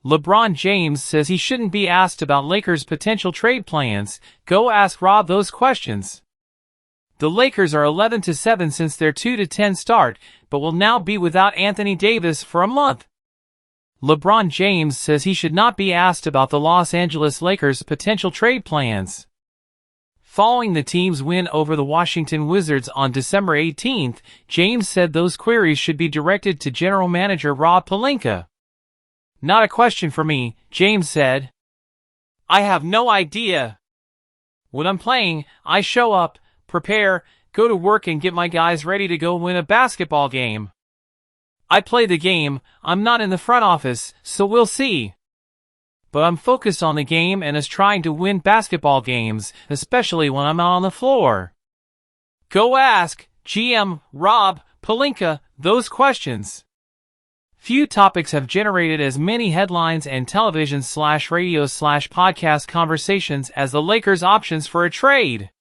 LeBron James says he shouldn't be asked about Lakers' potential trade plans. Go ask Rob those questions. The Lakers are 11-7 since their 2-10 start, but will now be without Anthony Davis for a month. LeBron James says he should not be asked about the Los Angeles Lakers' potential trade plans. Following the team's win over the Washington Wizards on December 18th, James said those queries should be directed to General Manager Rob Pelinka. "Not a question for me," James said. "I have no idea. When I'm playing, I show up, prepare, go to work and get my guys ready to go win a basketball game. I play the game, I'm not in the front office, so we'll see. But I'm focused on the game and is trying to win basketball games, especially when I'm out on the floor." Go ask GM Rob Pelinka those questions. Few topics have generated as many headlines and television/radio/podcast conversations as the Lakers' options for a trade.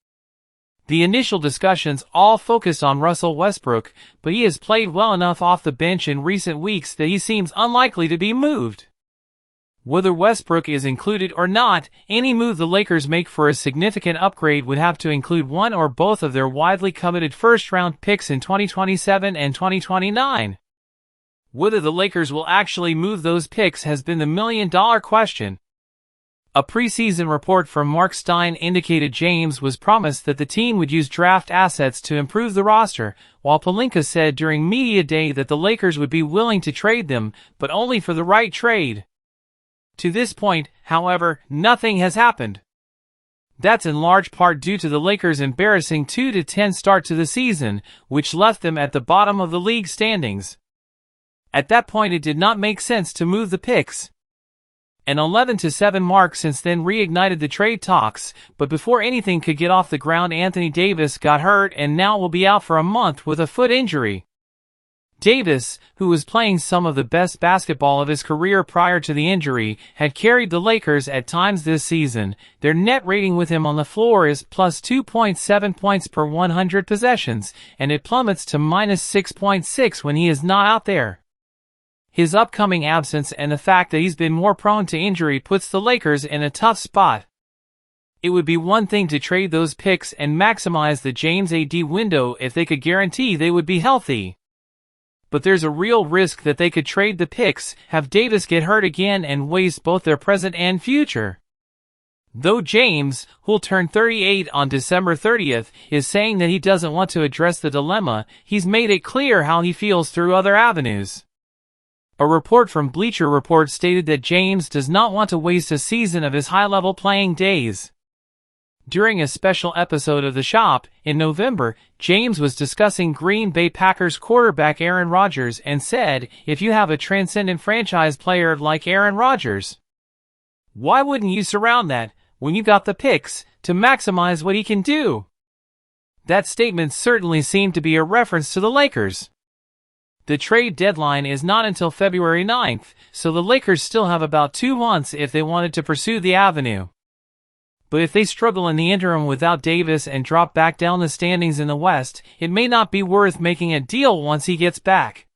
The initial discussions all focused on Russell Westbrook, but he has played well enough off the bench in recent weeks that he seems unlikely to be moved. Whether Westbrook is included or not, any move the Lakers make for a significant upgrade would have to include one or both of their widely coveted first-round picks in 2027 and 2029. Whether the Lakers will actually move those picks has been the million-dollar question. A preseason report from Mark Stein indicated James was promised that the team would use draft assets to improve the roster, while Pelinka said during Media Day that the Lakers would be willing to trade them, but only for the right trade. To this point, however, nothing has happened. That's in large part due to the Lakers' embarrassing 2-10 start to the season, which left them at the bottom of the league standings. At that point it did not make sense to move the picks. An 11-7 mark since then reignited the trade talks, but before anything could get off the ground Anthony Davis got hurt and now will be out for a month with a foot injury. Davis, who was playing some of the best basketball of his career prior to the injury, had carried the Lakers at times this season. Their net rating with him on the floor is plus 2.7 points per 100 possessions, and it plummets to minus 6.6 when he is not out there. His upcoming absence and the fact that he's been more prone to injury puts the Lakers in a tough spot. It would be one thing to trade those picks and maximize the James AD window if they could guarantee they would be healthy. But there's a real risk that they could trade the picks, have Davis get hurt again and waste both their present and future. Though James, who'll turn 38 on December 30th, is saying that he doesn't want to address the dilemma, he's made it clear how he feels through other avenues. A report from Bleacher Report stated that James does not want to waste a season of his high-level playing days. During a special episode of The Shop, in November, James was discussing Green Bay Packers quarterback Aaron Rodgers and said, "If you have a transcendent franchise player like Aaron Rodgers, why wouldn't you surround that, when you got the picks, to maximize what he can do?" That statement certainly seemed to be a reference to the Lakers. The trade deadline is not until February 9th, so the Lakers still have about 2 months if they wanted to pursue the avenue. But if they struggle in the interim without Davis and drop back down the standings in the West, it may not be worth making a deal once he gets back.